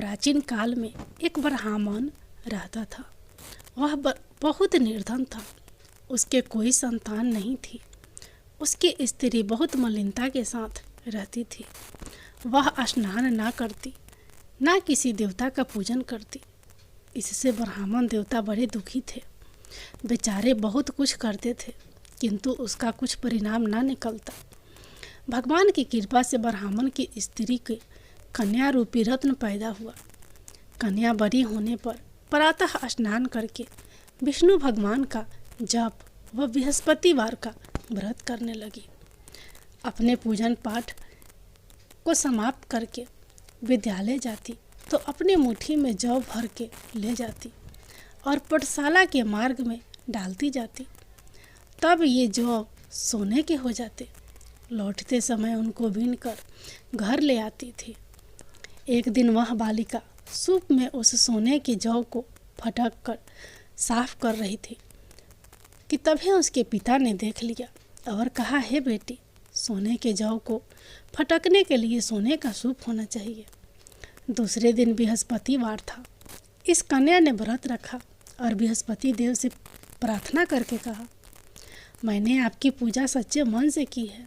प्राचीन काल में एक ब्राह्मण रहता था। वह बहुत निर्धन था। उसके कोई संतान नहीं थी। उसकी स्त्री बहुत मलिनता के साथ रहती थी। वह स्नान ना करती, ना किसी देवता का पूजन करती। इससे ब्राह्मण देवता बड़े दुखी थे। बेचारे बहुत कुछ करते थे, किंतु उसका कुछ परिणाम ना निकलता। भगवान की कृपा से ब्राह्मण की स्त्री के कन्या रूपी रत्न पैदा हुआ। कन्या बड़ी होने पर प्रातः स्नान करके विष्णु भगवान का जप व बृहस्पतिवार का व्रत करने लगी। अपने पूजन पाठ को समाप्त करके विद्यालय जाती तो अपनी मुट्ठी में जौ भर के ले जाती और पाठशाला के मार्ग में डालती जाती। तब ये जौ सोने के हो जाते। लौटते समय उनको बीनकर घर ले आती थी। एक दिन वह बालिका सूप में उस सोने के जौ को फटक कर साफ कर रही थी कि तभी उसके पिता ने देख लिया और कहा, हे बेटी, सोने के जौ को फटकने के लिए सोने का सूप होना चाहिए। दूसरे दिन बृहस्पतिवार था। इस कन्या ने व्रत रखा और बृहस्पति देव से प्रार्थना करके कहा, मैंने आपकी पूजा सच्चे मन से की है,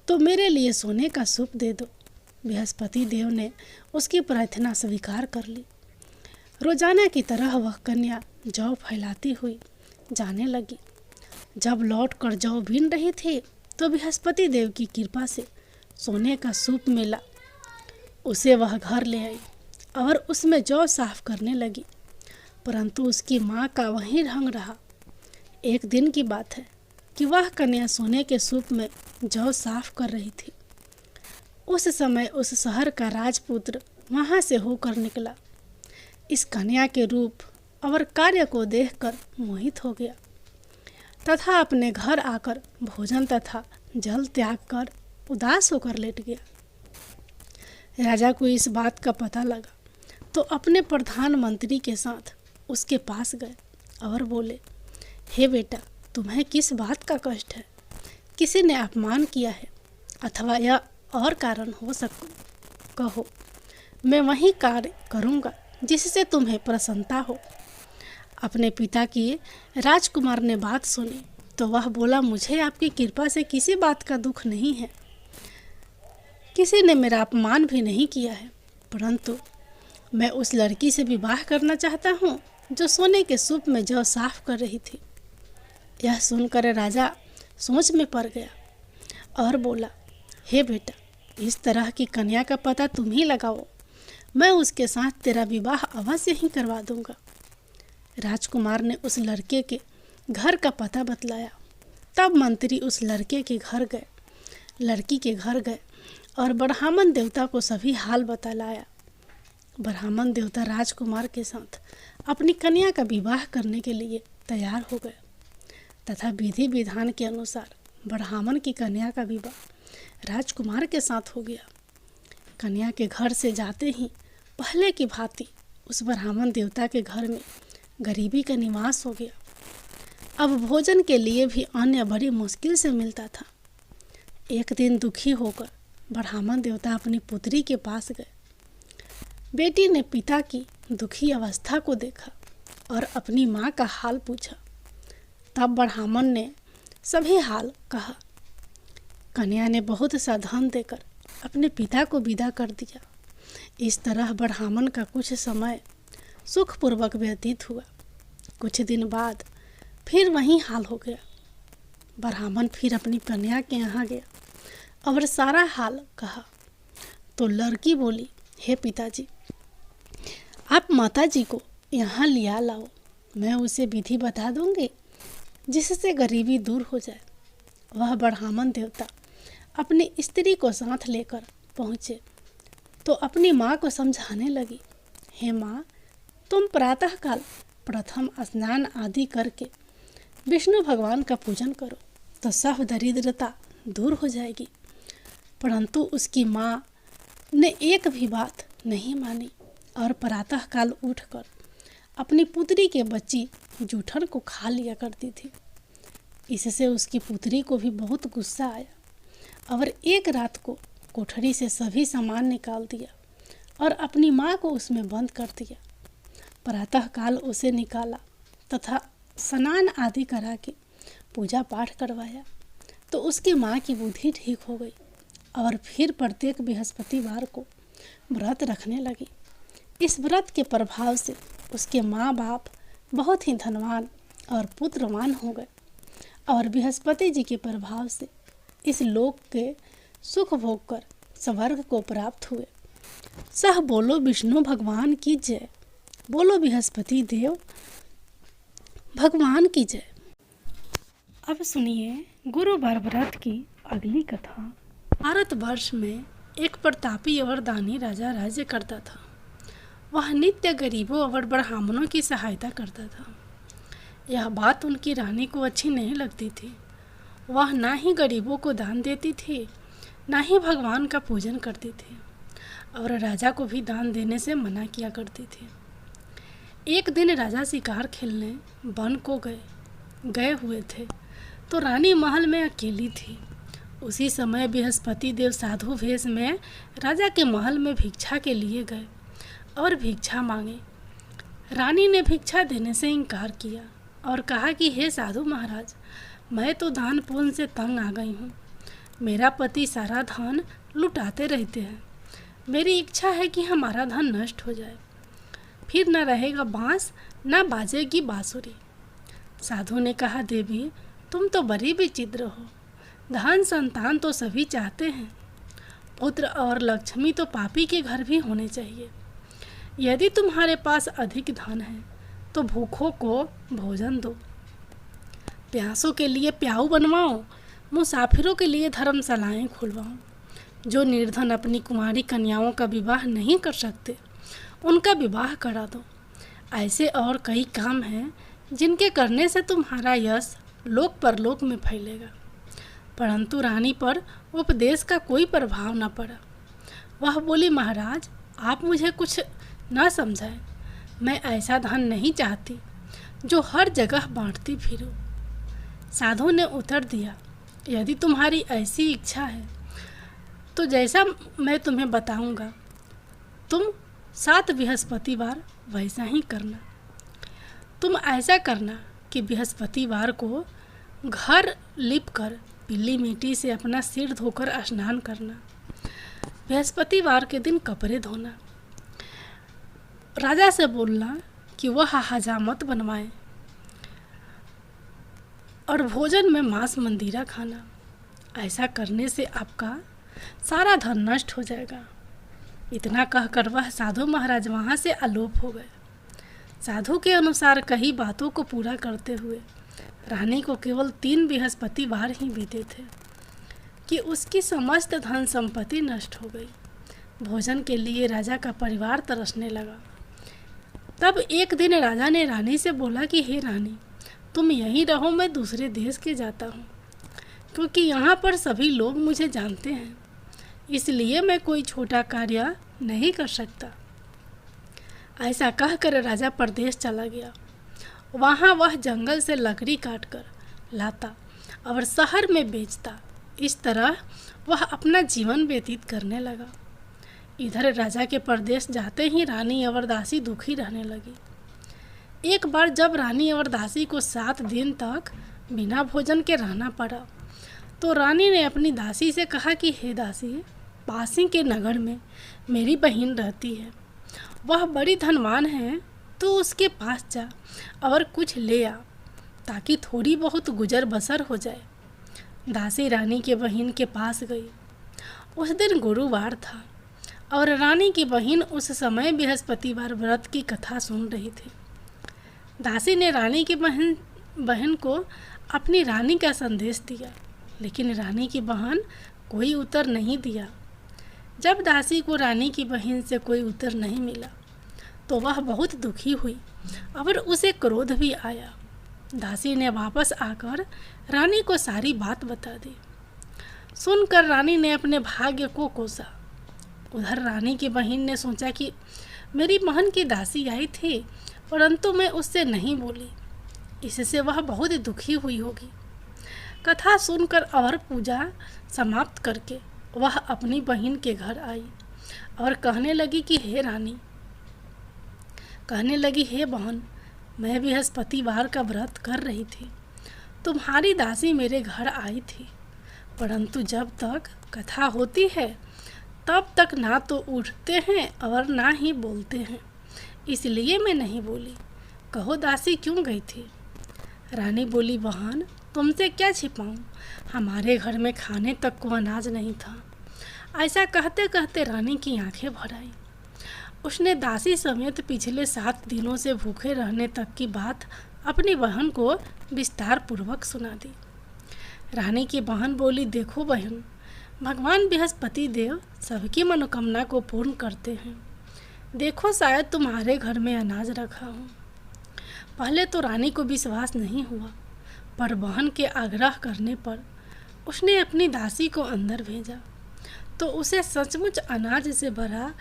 तो मेरे लिए सोने का सूप दे दो। बृहस्पति देव ने उसकी प्रार्थना स्वीकार कर ली। रोजाना की तरह वह कन्या जौ फैलाती हुई जाने लगी। जब लौट कर जौ बीन रही थी तो बृहस्पति देव की कृपा से सोने का सूप मिला। उसे वह घर ले आई और उसमें जौ साफ करने लगी, परंतु उसकी माँ का वही ढंग रहा। एक दिन की बात है कि वह कन्या सोने के सूप में जौ साफ कर रही थी। उस समय उस शहर का राजपुत्र वहां से होकर निकला। इस कन्या के रूप और कार्य को देखकर मोहित हो गया तथा अपने घर आकर भोजन तथा जल त्याग कर उदास होकर लेट गया। राजा को इस बात का पता लगा तो अपने प्रधानमंत्री के साथ उसके पास गए और बोले, हे बेटा, तुम्हें किस बात का कष्ट है? किसी ने अपमान किया है अथवा यह और कारण हो कहो, मैं वही कार्य करूँगा जिससे तुम्हें प्रसन्नता हो। अपने पिता की राजकुमार ने बात सुनी तो वह बोला, मुझे आपकी कृपा से किसी बात का दुख नहीं है। किसी ने मेरा अपमान भी नहीं किया है, परंतु मैं उस लड़की से विवाह करना चाहता हूँ जो सोने के सूप में जौ साफ कर रही थी। यह सुनकर राजा सोच में पड़ गया और बोला, हे बेटा, इस तरह की कन्या का पता तुम ही लगाओ, मैं उसके साथ तेरा विवाह अवश्य ही करवा दूंगा। राजकुमार ने उस लड़के के घर का पता बतलाया। तब मंत्री उस लड़के के घर गए, लड़की के घर गए और ब्राह्मण देवता को सभी हाल बतलाया। ब्राह्मण देवता राजकुमार के साथ अपनी कन्या का विवाह करने के लिए तैयार हो गए तथा विधि विधान के अनुसार ब्राह्मण की कन्या का विवाह राजकुमार के साथ हो गया। कन्या के घर से जाते ही पहले की भांति उस ब्राह्मण देवता के घर में गरीबी का निवास हो गया। अब भोजन के लिए भी अन्न बड़ी मुश्किल से मिलता था। एक दिन दुखी होकर ब्राह्मण देवता अपनी पुत्री के पास गए। बेटी ने पिता की दुखी अवस्था को देखा और अपनी माँ का हाल पूछा। तब ब्राह्मण ने सभी हाल कहा। कन्या ने बहुत सा धन देकर अपने पिता को विदा कर दिया। इस तरह ब्राह्मण का कुछ समय सुखपूर्वक व्यतीत हुआ। कुछ दिन बाद फिर वही हाल हो गया। ब्राह्मण फिर अपनी कन्या के यहाँ गया और सारा हाल कहा तो लड़की बोली, हे पिताजी, आप माताजी को यहाँ लिया लाओ, मैं उसे विधि बता दूंगी जिससे गरीबी दूर हो जाए। वह ब्राह्मण देवता अपनी स्त्री को साथ लेकर पहुँचे तो अपनी माँ को समझाने लगी, हे माँ, तुम प्रातःकाल प्रथम स्नान आदि करके विष्णु भगवान का पूजन करो तो सब दरिद्रता दूर हो जाएगी। परंतु उसकी माँ ने एक भी बात नहीं मानी और प्रातःकाल उठकर अपनी पुत्री के बच्ची जूठन को खा लिया करती थी। इससे उसकी पुत्री को भी बहुत गुस्सा आया और एक रात को कोठरी से सभी सामान निकाल दिया और अपनी माँ को उसमें बंद कर दिया। प्रातःकाल उसे निकाला तथा स्नान आदि करा के पूजा पाठ करवाया तो उसकी माँ की बुद्धि ठीक हो गई और फिर प्रत्येक बृहस्पतिवार को व्रत रखने लगी। इस व्रत के प्रभाव से उसके माँ बाप बहुत ही धनवान और पुत्रवान हो गए और बृहस्पति जी के प्रभाव से इस लोक के सुख भोग कर स्वर्ग को प्राप्त हुए। सह बोलो विष्णु भगवान की जय, बोलो बृहस्पति देव भगवान की जय। अब सुनिए गुरुवार व्रत की अगली कथा। भारतवर्ष में एक प्रतापी और दानी राजा राज्य करता था। वह नित्य गरीबों और ब्राह्मणों की सहायता करता था। यह बात उनकी रानी को अच्छी नहीं लगती थी। वह ना ही गरीबों को दान देती थी, ना ही भगवान का पूजन करती थी और राजा को भी दान देने से मना किया करती थी। एक दिन राजा शिकार खेलने वन को गए हुए थे तो रानी महल में अकेली थी। उसी समय बृहस्पति देव साधु वेश में राजा के महल में भिक्षा के लिए गए और भिक्षा मांगे। रानी ने भिक्षा देने से इनकार किया और कहा कि हे साधु महाराज, मैं तो दान पुण्य से तंग आ गई हूँ। मेरा पति सारा धन लुटाते रहते हैं। मेरी इच्छा है कि हमारा धन नष्ट हो जाए, फिर न रहेगा बांस न बाजेगी बांसुरी। साधु ने कहा, देवी तुम तो बड़ी विचित्र हो। धन संतान तो सभी चाहते हैं, पुत्र और लक्ष्मी तो पापी के घर भी होने चाहिए। यदि तुम्हारे पास अधिक धन है तो भूखों को भोजन दो, प्यासों के लिए प्याऊ बनवाओ, मुसाफिरों के लिए धर्मशालाएं खुलवाओ। जो निर्धन अपनी कुंवारी कन्याओं का विवाह नहीं कर सकते उनका विवाह करा दो। ऐसे और कई काम हैं जिनके करने से तुम्हारा यश लोक परलोक में फैलेगा। परंतु रानी पर उपदेश का कोई प्रभाव न पड़ा। वह बोली, महाराज आप मुझे कुछ न समझाएं। मैं ऐसा धन नहीं चाहती जो हर जगह बांटती फिरूं। साधु ने उत्तर दिया, यदि तुम्हारी ऐसी इच्छा है तो जैसा मैं तुम्हें बताऊंगा तुम 7 बृहस्पतिवार वैसा ही करना। तुम ऐसा करना कि बृहस्पतिवार को घर लिपकर पीली मिट्टी से अपना सिर धोकर स्नान करना। बृहस्पतिवार के दिन कपड़े धोना। राजा से बोलना कि वह हजामत बनवाए और भोजन में मांस मंदिरा खाना। ऐसा करने से आपका सारा धन नष्ट हो जाएगा। इतना कहकर वह साधु महाराज वहाँ से आलोप हो गए। साधु के अनुसार कई बातों को पूरा करते हुए रानी को केवल 3 बृहस्पतिवार ही बीते थे कि उसकी समस्त धन संपत्ति नष्ट हो गई। भोजन के लिए राजा का परिवार तरसने लगा। तब एक दिन राजा ने रानी से बोला कि हे रानी, तुम यहीं रहो, मैं दूसरे देश के जाता हूँ, क्योंकि यहाँ पर सभी लोग मुझे जानते हैं, इसलिए मैं कोई छोटा कार्य नहीं कर सकता। ऐसा कहकर राजा परदेश चला गया। वहाँ वह जंगल से लकड़ी काटकर लाता और शहर में बेचता। इस तरह वह अपना जीवन व्यतीत करने लगा। इधर राजा के परदेश जाते ही रानी और दासी दुखी रहने लगी। एक बार जब रानी और दासी को 7 दिन तक बिना भोजन के रहना पड़ा तो रानी ने अपनी दासी से कहा कि हे दासी, पासी के नगर में मेरी बहन रहती है, वह बड़ी धनवान है, तो उसके पास जा और कुछ ले आ ताकि थोड़ी बहुत गुजर बसर हो जाए। दासी रानी के बहन के पास गई। उस दिन गुरुवार था और रानी की बहन उस समय बृहस्पतिवार व्रत की कथा सुन रही थी। दासी ने रानी की बहन को अपनी रानी का संदेश दिया, लेकिन रानी की बहन कोई उत्तर नहीं दिया। जब दासी को रानी की बहन से कोई उत्तर नहीं मिला तो वह बहुत दुखी हुई और उसे क्रोध भी आया। दासी ने वापस आकर रानी को सारी बात बता दी। सुनकर रानी ने अपने भाग्य को कोसा। उधर रानी की बहन ने सोचा कि मेरी बहन की दासी आई थी, परंतु मैं उससे नहीं बोली, इससे वह बहुत दुखी हुई होगी। कथा सुनकर और पूजा समाप्त करके वह अपनी बहन के घर आई और कहने लगी कि हे रानी, कहने लगी, हे बहन, मैं बृहस्पतिवार का व्रत कर रही थी। तुम्हारी दासी मेरे घर आई थी, परंतु जब तक कथा होती है तब तक ना तो उठते हैं और ना ही बोलते हैं, इसलिए मैं नहीं बोली। कहो दासी क्यों गई थी? रानी बोली, बहन, तुमसे क्या छिपाऊं, हमारे घर में खाने तक को अनाज नहीं था। ऐसा कहते कहते रानी की आंखें भर आई। उसने दासी समेत पिछले 7 दिनों से भूखे रहने तक की बात अपनी बहन को विस्तार पूर्वक सुना दी। रानी की बहन बोली, देखो बहन, भगवान बृहस्पति देव सबकी मनोकामना को पूर्ण करते हैं। देखो, शायद तुम्हारे घर में अनाज रखा हो। पहले तो रानी को विश्वास नहीं हुआ, पर बहन के आग्रह करने पर उसने अपनी दासी को अंदर भेजा तो उसे सचमुच अनाज से भरा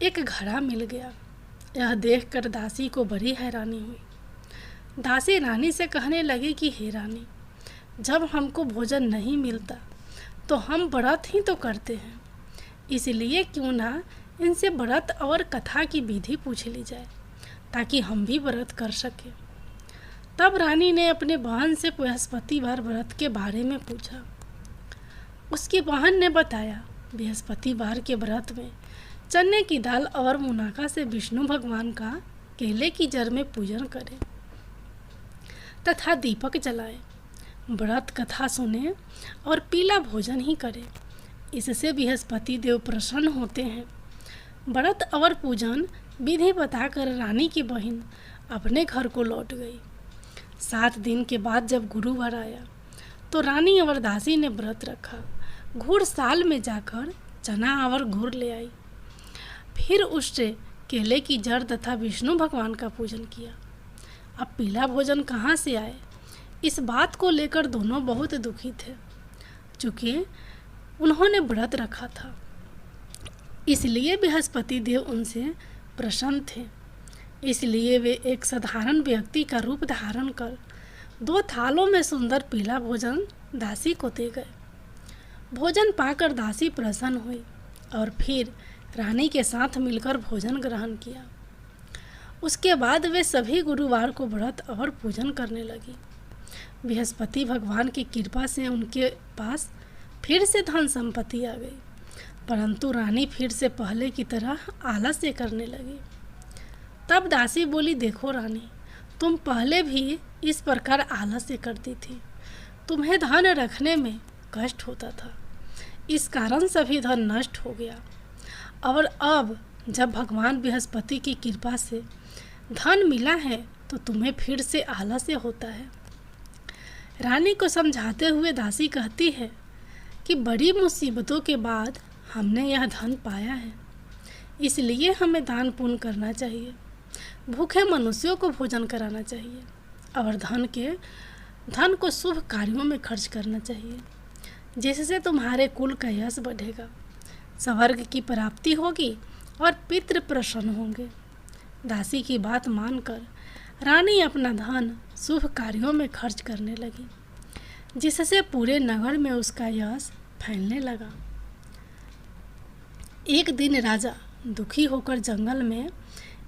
एक घड़ा मिल गया। यह देखकर दासी को बड़ी हैरानी हुई। दासी रानी से कहने लगी कि हे रानी, जब हमको भोजन नहीं मिलता तो हम व्रत ही तो करते हैं, इसलिए क्यों ना इनसे व्रत और कथा की विधि पूछ ली जाए ताकि हम भी व्रत कर सकें। तब रानी ने अपने बहन से बृहस्पतिवार व्रत के बारे में पूछा। उसकी बहन ने बताया, बृहस्पतिवार के व्रत में चने की दाल और मुनाका से विष्णु भगवान का केले की जड़ में पूजन करें तथा दीपक जलाएं, व्रत कथा सुने और पीला भोजन ही करें। इससे बृहस्पति देव प्रसन्न होते हैं। व्रत और पूजन विधि बताकर रानी की बहन अपने घर को लौट गई। 7 दिन के बाद जब गुरुवार आया तो रानी और दासी ने व्रत रखा। घुड़ साल में जाकर चना और गुड़ ले आई, फिर उससे केले की जड़ तथा विष्णु भगवान का पूजन किया। अब पीला भोजन कहाँ से आए, इस बात को लेकर दोनों बहुत दुखी थे, चूँकि उन्होंने व्रत रखा था, इसलिए बृहस्पति देव उनसे प्रसन्न थे। इसलिए वे एक साधारण व्यक्ति का रूप धारण कर 2 थालों में सुंदर पीला भोजन दासी को दे गए। भोजन पाकर दासी प्रसन्न हुई और फिर रानी के साथ मिलकर भोजन ग्रहण किया। उसके बाद वे सभी गुरुवार को व्रत और पूजन करने लगी। बृहस्पति भगवान की कृपा से उनके पास फिर से धन संपत्ति आ गई, परंतु रानी फिर से पहले की तरह आलस्य करने लगी। तब दासी बोली, देखो रानी, तुम पहले भी इस प्रकार आलस्य करती थी, तुम्हें धन रखने में कष्ट होता था, इस कारण सभी धन नष्ट हो गया, और अब जब भगवान बृहस्पति की कृपा से धन मिला है तो तुम्हें फिर से आलस्य होता है। रानी को समझाते हुए दासी कहती है कि बड़ी मुसीबतों के बाद हमने यह धन पाया है, इसलिए हमें दान पुण्य करना चाहिए, भूखे मनुष्यों को भोजन कराना चाहिए और धन को शुभ कार्यों में खर्च करना चाहिए, जिससे तुम्हारे कुल का यश बढ़ेगा, स्वर्ग की प्राप्ति होगी और पितृ प्रसन्न होंगे। दासी की बात मानकर रानी अपना धन शुभ कार्यों में खर्च करने लगी, जिससे पूरे नगर में उसका यश फैलने लगा। एक दिन राजा दुखी होकर जंगल में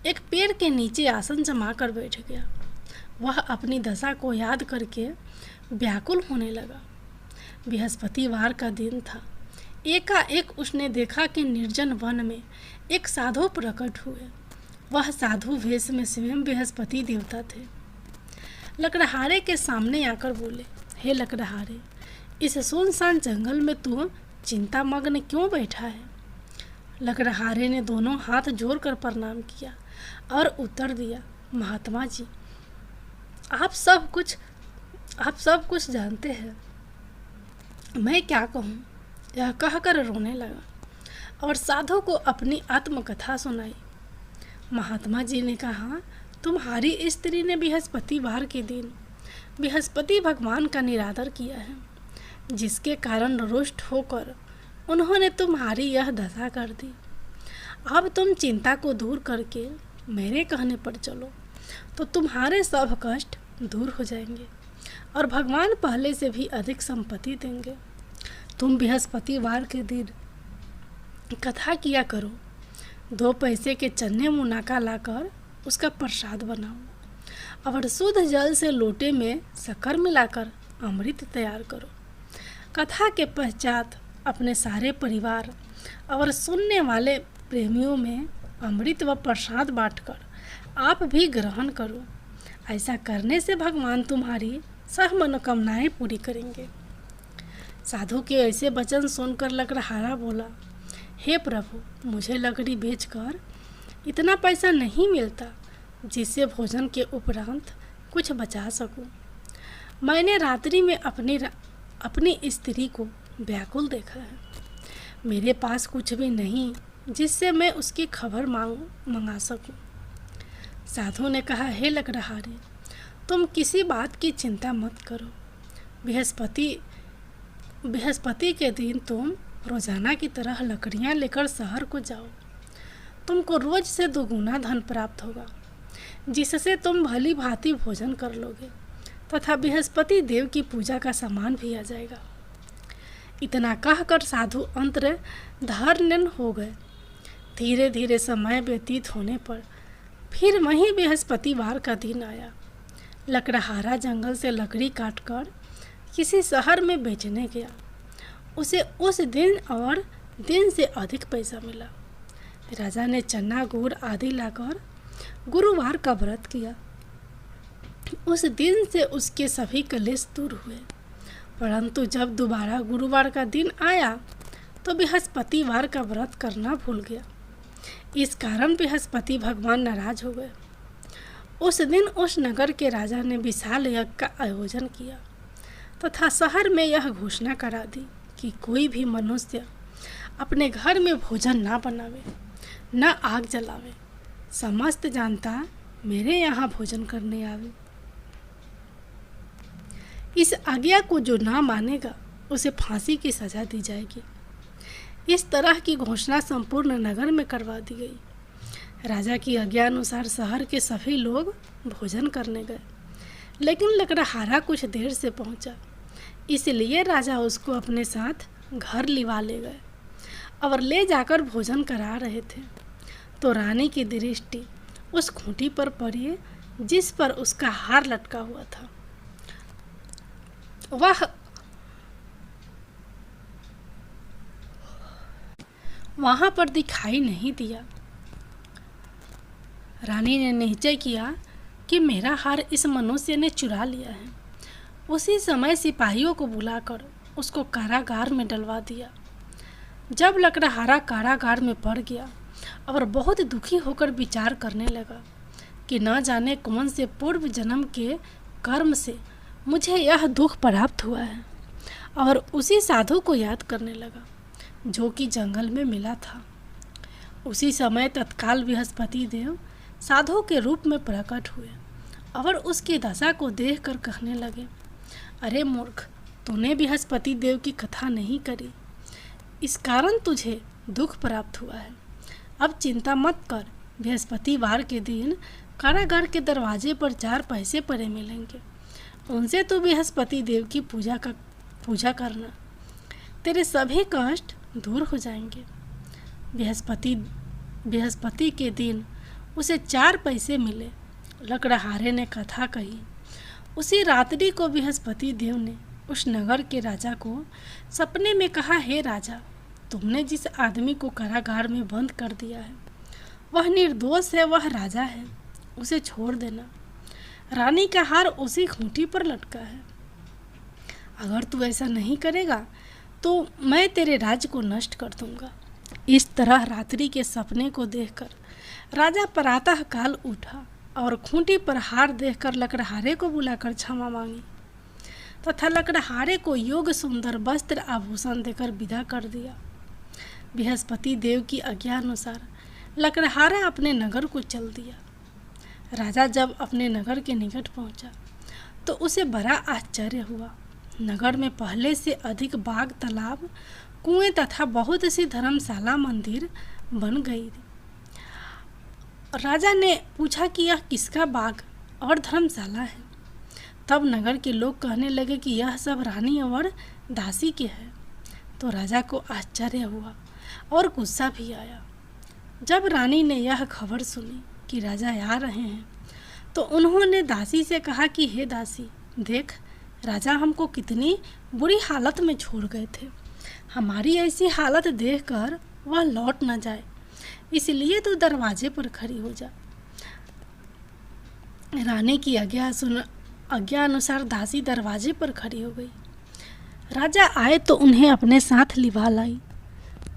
एक पेड़ के नीचे आसन जमा कर बैठ गया। वह अपनी दशा को याद करके व्याकुल होने लगा। बृहस्पतिवार का दिन था। एकाएक उसने देखा कि निर्जन वन में एक साधु प्रकट हुए। वह साधु वेश में स्वयं बृहस्पति देवता थे। लकड़हारे के सामने आकर बोले, हे लकड़हारे, इस सुनसान जंगल में तू चिंतामग्न क्यों बैठा है? लकड़हारे ने दोनों हाथ जोड़कर प्रणाम किया और उत्तर दिया, महात्मा जी, आप सब कुछ जानते हैं, मैं क्या कहूँ? यह कहकर रोने लगा और साधु को अपनी आत्मकथा सुनाई। महात्मा जी ने कहा, तुम्हारी स्त्री ने बृहस्पतिवार के दिन बृहस्पति भगवान का निरादर किया है, जिसके कारण रुष्ट होकर उन्होंने तुम्हारी यह दशा कर दी। अब तुम चिंता को दूर करके मेरे कहने पर चलो तो तुम्हारे सब कष्ट दूर हो जाएंगे और भगवान पहले से भी अधिक संपत्ति देंगे। तुम बृहस्पतिवार के दिन कथा किया करो। 2 पैसे के चने मुनाका लाकर उसका प्रसाद बनाओ और शुद्ध जल से लोटे में शक्कर मिलाकर अमृत तैयार करो। कथा के पश्चात अपने सारे परिवार और सुनने वाले प्रेमियों में अमृत व प्रसाद बांटकर आप भी ग्रहण करो। ऐसा करने से भगवान तुम्हारी सब मनोकामनाएं पूरी करेंगे। साधु के ऐसे वचन सुनकर लकड़हारा बोला, हे प्रभु, मुझे लकड़ी बेचकर इतना पैसा नहीं मिलता जिससे भोजन के उपरांत कुछ बचा सकूं। मैंने रात्रि में अपनी स्त्री को व्याकुल देखा है। मेरे पास कुछ भी नहीं जिससे मैं उसकी खबर मंगा सकूं। साधु ने कहा, हे लकड़हारे, तुम किसी बात की चिंता मत करो। बृहस्पति के दिन तुम रोजाना की तरह लकड़ियां लेकर शहर को जाओ। तुमको रोज से 2 गुना धन प्राप्त होगा, जिससे तुम भली भांति भोजन कर लोगे तथा बृहस्पति देव की पूजा का सामान भी आ जाएगा। इतना कहकर साधु अंतर्धान हो गए। धीरे धीरे समय व्यतीत होने पर फिर वहीं बृहस्पतिवार का दिन आया। लकड़हारा जंगल से लकड़ी काटकर किसी शहर में बेचने गया। उसे उस दिन और दिन से अधिक पैसा मिला। राजा ने चना गुड़ आदि लाकर गुरुवार का व्रत किया। उस दिन से उसके सभी कलेश दूर हुए। परंतु जब दोबारा गुरुवार का दिन आया तो बृहस्पतिवार का व्रत करना भूल गया। इस कारण बृहस्पति भगवान नाराज हो गए। उस दिन उस नगर के राजा ने विशाल यज्ञ का आयोजन किया तथा शहर में यह घोषणा करा दी कि कोई भी मनुष्य अपने घर में भोजन ना बनावे, न आग जलावे। समस्त जनता मेरे यहाँ भोजन करने आवे। इस आज्ञा को जो ना मानेगा उसे फांसी की सजा दी जाएगी। इस तरह की घोषणा संपूर्ण नगर में करवा दी गई। राजा की आज्ञा अनुसार शहर के सभी लोग भोजन करने गए, लेकिन लकड़हारा कुछ देर से पहुंचा, इसलिए राजा उसको अपने साथ घर लिवा ले गए और ले जाकर भोजन करा रहे थे तो रानी की दृष्टि उस खूंटी पर पड़ी जिस पर उसका हार लटका हुआ था। वहां पर दिखाई नहीं दिया। रानी ने निश्चय किया कि मेरा हार इस मनुष्य ने चुरा लिया है। उसी समय सिपाहियों को बुलाकर उसको कारागार में डलवा दिया। जब लकड़हारा कारागार में पड़ गया और बहुत दुखी होकर विचार करने लगा कि न जाने कौन से पूर्व जन्म के कर्म से मुझे यह दुख प्राप्त हुआ है, और उसी साधु को याद करने लगा जो कि जंगल में मिला था। उसी समय तत्काल बृहस्पति देव साधु के रूप में प्रकट हुए और उसकी दशा को देखकर कहने लगे, अरे मूर्ख, तूने बृहस्पति देव की कथा नहीं करी, इस कारण तुझे दुख प्राप्त हुआ है। अब चिंता मत कर, बृहस्पतिवार के दिन कारागार के दरवाजे पर 4 पैसे पड़े मिलेंगे, उनसे तू बृहस्पति देव की पूजा करना, तेरे सभी कष्ट दूर हो जाएंगे। बृहस्पति के दिन उसे 4 पैसे मिले। लकड़हारे ने कथा कही। उसी रात्रि को बृहस्पति देव ने उस नगर के राजा को सपने में कहा, हे राजा, तुमने जिस आदमी को कारागार में बंद कर दिया है वह निर्दोष है, वह राजा है, उसे छोड़ देना। रानी का हार उसी खूंटी पर लटका है। अगर तू ऐसा नहीं करेगा तो मैं तेरे राज्य को नष्ट कर दूंगा। इस तरह रात्रि के सपने को देखकर राजा प्रातः काल उठा और खूंटी पर हार देखकर लकड़हारे को बुलाकर क्षमा मांगी तथा लकड़हारे को योग सुंदर वस्त्र आभूषण देकर विदा कर दिया। बृहस्पति देव की आज्ञा अनुसार लकड़हारा अपने नगर को चल दिया। राजा जब अपने नगर के निकट पहुंचा तो उसे बड़ा आश्चर्य हुआ। नगर में पहले से अधिक बाग, तालाब, कुएं तथा बहुत सी धर्मशाला, मंदिर बन गई। राजा ने पूछा कि यह किसका बाग और धर्मशाला है। तब नगर के लोग कहने लगे कि यह सब रानी और दासी के है। तो राजा को आश्चर्य हुआ और गुस्सा भी आया। जब रानी ने यह खबर सुनी कि राजा आ रहे हैं तो उन्होंने दासी से कहा कि हे दासी, देख, राजा हमको कितनी बुरी हालत में छोड़ गए थे। हमारी ऐसी हालत देखकर वह लौट न जाए, इसलिए तू दरवाजे पर खड़ी हो जा। रानी की आज्ञा अनुसार दासी दरवाजे पर खड़ी हो गई। राजा आए तो उन्हें अपने साथ लिवा लाई।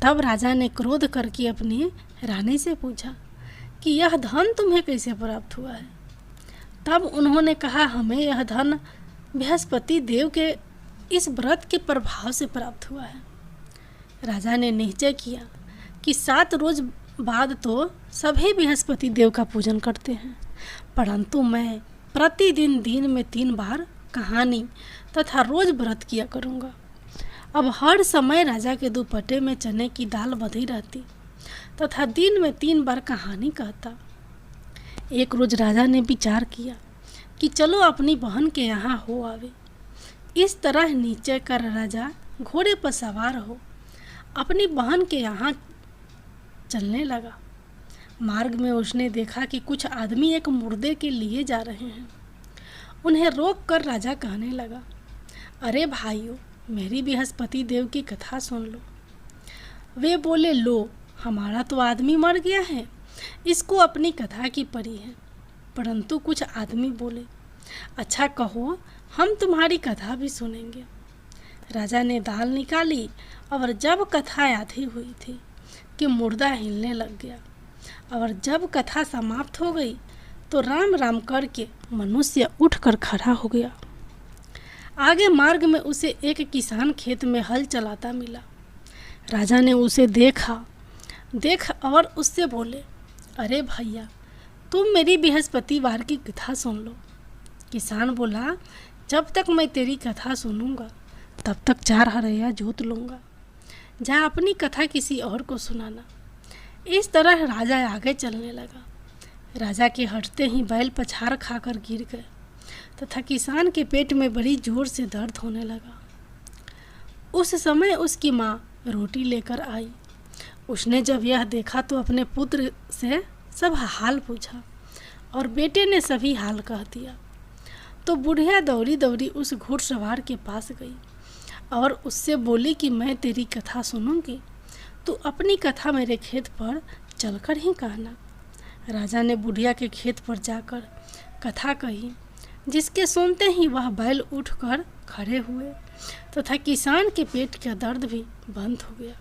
तब राजा ने क्रोध करके अपनी रानी से पूछा कि यह धन तुम्हें कैसे प्राप्त हुआ है। तब उन्होंने कहा, हमें यह धन बृहस्पति देव के इस व्रत के प्रभाव से प्राप्त हुआ है। राजा ने निश्चय किया कि 7 रोज बाद तो सभी बृहस्पति देव का पूजन करते हैं, परंतु मैं प्रतिदिन दिन में 3 बार कहानी तथा रोज व्रत किया करूँगा। अब हर समय राजा के दुपट्टे में चने की दाल बंधी रहती तथा दिन में 3 बार कहानी कहता। एक रोज राजा ने विचार किया कि चलो अपनी बहन के यहाँ हो आवे। इस तरह निश्चय कर राजा घोड़े पर सवार हो अपनी बहन के यहाँ चलने लगा। मार्ग में उसने देखा कि कुछ आदमी एक मुर्दे के लिए जा रहे हैं। उन्हें रोक कर राजा कहने लगा, अरे भाइयों, मेरी बृहस्पति देव की कथा सुन लो। वे बोले, लो, हमारा तो आदमी मर गया है, इसको अपनी कथा की पड़ी है। परंतु कुछ आदमी बोले, अच्छा कहो, हम तुम्हारी कथा भी सुनेंगे। राजा ने दाल निकाली और जब कथा आधी हुई थी कि मुर्दा हिलने लग गया, और जब कथा समाप्त हो गई तो राम राम करके मनुष्य उठकर खड़ा हो गया। आगे मार्ग में उसे एक किसान खेत में हल चलाता मिला। राजा ने उसे देख और उससे बोले, अरे भैया, तुम मेरी बृहस्पतिवार की कथा सुन लो। किसान बोला, जब तक मैं तेरी कथा सुनूंगा तब तक 4 हरैया जोत लूँगा। जा अपनी कथा किसी और को सुनाना। इस तरह राजा आगे चलने लगा। राजा के हटते ही बैल पछाड़ खाकर गिर गए तथा किसान के पेट में बड़ी जोर से दर्द होने लगा। उस समय उसकी माँ रोटी लेकर आई। उसने जब यह देखा तो अपने पुत्र से सब हाल पूछा और बेटे ने सभी हाल कह दिया। तो बुढ़िया दौड़ी दौड़ी उस घुड़सवार के पास गई और उससे बोली कि मैं तेरी कथा सुनूंगी, तू अपनी कथा मेरे खेत पर चलकर ही कहना। राजा ने बुढ़िया के खेत पर जाकर कथा कही, जिसके सुनते ही वह बैल उठकर खड़े हुए तथा किसान के पेट का दर्द भी बंद हो गया।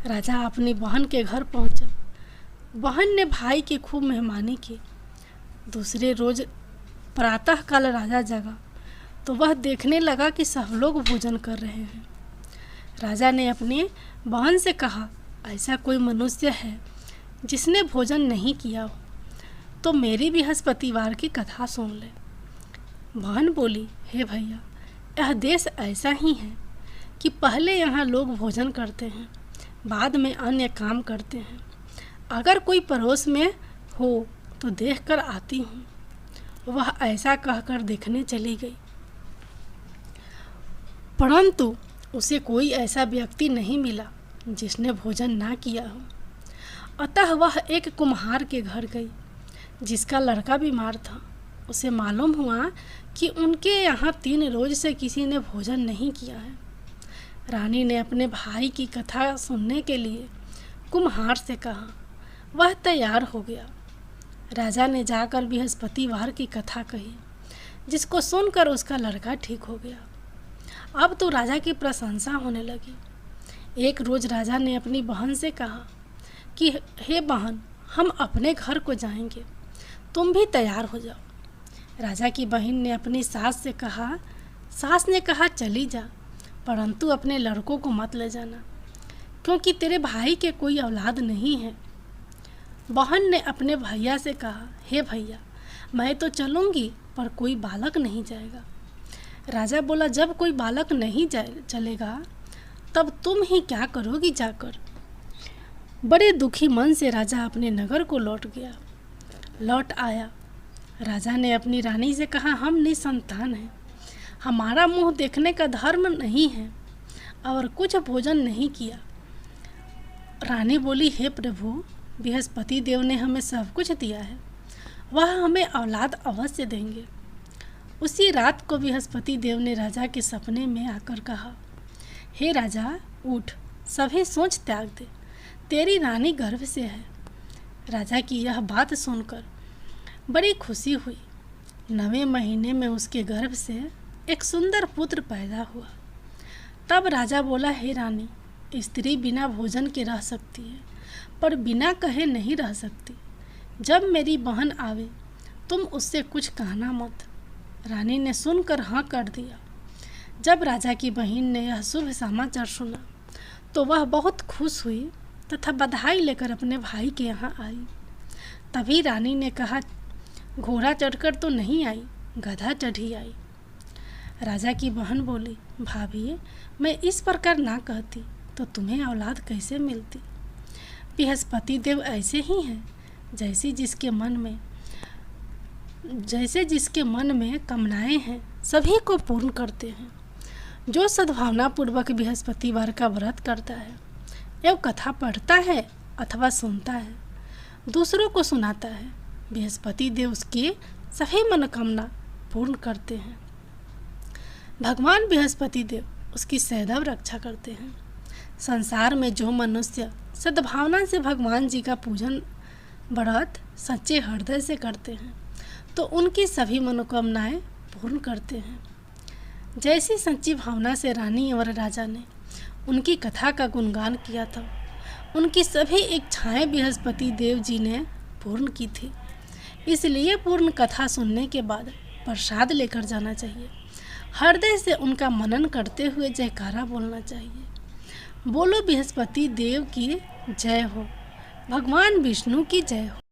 राजा अपनी बहन के घर पहुंचा। बहन ने भाई की खूब मेहमानी की। दूसरे रोज प्रातःकाल राजा जगा तो वह देखने लगा कि सब लोग भोजन कर रहे हैं। राजा ने अपनी बहन से कहा, ऐसा कोई मनुष्य है जिसने भोजन नहीं किया हो तो मेरी बृहस्पतिवार की कथा सुन ले। बहन बोली, हे भैया, यह देश ऐसा ही है कि पहले यहाँ लोग भोजन करते हैं, बाद में अन्य काम करते हैं। अगर कोई पड़ोस में हो तो देखकर आती हूँ। वह ऐसा कहकर देखने चली गई, परंतु उसे कोई ऐसा व्यक्ति नहीं मिला जिसने भोजन ना किया हो। अतः वह एक कुम्हार के घर गई जिसका लड़का बीमार था। उसे मालूम हुआ कि उनके यहाँ 3 रोज से किसी ने भोजन नहीं किया है। रानी ने अपने भाई की कथा सुनने के लिए कुम्हार से कहा। वह तैयार हो गया। राजा ने जाकर बृहस्पतिवार की कथा कही, जिसको सुनकर उसका लड़का ठीक हो गया। अब तो राजा की प्रशंसा होने लगी। एक रोज राजा ने अपनी बहन से कहा कि हे बहन, हम अपने घर को जाएंगे, तुम भी तैयार हो जाओ। राजा की बहन ने अपनी सास से कहा। सास ने कहा, चली जा, परंतु अपने लड़कों को मत ले जाना, क्योंकि तेरे भाई के कोई औलाद नहीं है। बहन ने अपने भैया से कहा, हे भैया, मैं तो चलूँगी पर कोई बालक नहीं जाएगा। राजा बोला, जब कोई बालक नहीं चलेगा तब तुम ही क्या करोगी जाकर। बड़े दुखी मन से राजा अपने नगर को लौट आया। राजा ने अपनी रानी से कहा, हम निसंतान हैं, हमारा मुंह देखने का धर्म नहीं है और कुछ भोजन नहीं किया। रानी बोली, हे प्रभु, बृहस्पति देव ने हमें सब कुछ दिया है, वह हमें औलाद अवश्य देंगे। उसी रात को बृहस्पति देव ने राजा के सपने में आकर कहा, हे राजा, उठ, सभी सोच त्याग दे, तेरी रानी गर्भ से है। राजा की यह बात सुनकर बड़ी खुशी हुई। 9वें महीने में उसके गर्भ से एक सुंदर पुत्र पैदा हुआ। तब राजा बोला, हे रानी, स्त्री बिना भोजन के रह सकती है, पर बिना कहे नहीं रह सकती। जब मेरी बहन आवे तुम उससे कुछ कहना मत। रानी ने सुनकर हाँ कर दिया। जब राजा की बहन ने यह शुभ समाचार सुना तो वह बहुत खुश हुई तथा बधाई लेकर अपने भाई के यहाँ आई। तभी रानी ने कहा, घोड़ा चढ़कर तो नहीं आई, गधा चढ़ी आई। राजा की बहन बोली, भाभी, मैं इस प्रकार ना कहती तो तुम्हें औलाद कैसे मिलती। बृहस्पति देव ऐसे ही हैं, जैसे जिसके मन में कामनाएं हैं सभी को पूर्ण करते हैं। जो सद्भावना पूर्वक बृहस्पतिवार का व्रत करता है एवं कथा पढ़ता है अथवा सुनता है, दूसरों को सुनाता है, बृहस्पति देव उसकी सभी मनोकामना पूर्ण करते हैं। भगवान बृहस्पति देव उसकी सदैव रक्षा करते हैं। संसार में जो मनुष्य सद्भावना से भगवान जी का पूजन व्रत सच्चे हृदय से करते हैं तो उनकी सभी मनोकामनाएं पूर्ण करते हैं। जैसी सच्ची भावना से रानी और राजा ने उनकी कथा का गुणगान किया था, उनकी सभी इच्छाएं बृहस्पति देव जी ने पूर्ण की थी। इसलिए पूर्ण कथा सुनने के बाद प्रसाद लेकर जाना चाहिए। हृदय से उनका मनन करते हुए जयकारा बोलना चाहिए। बोलो बृहस्पति देव की जय हो, भगवान विष्णु की जय हो।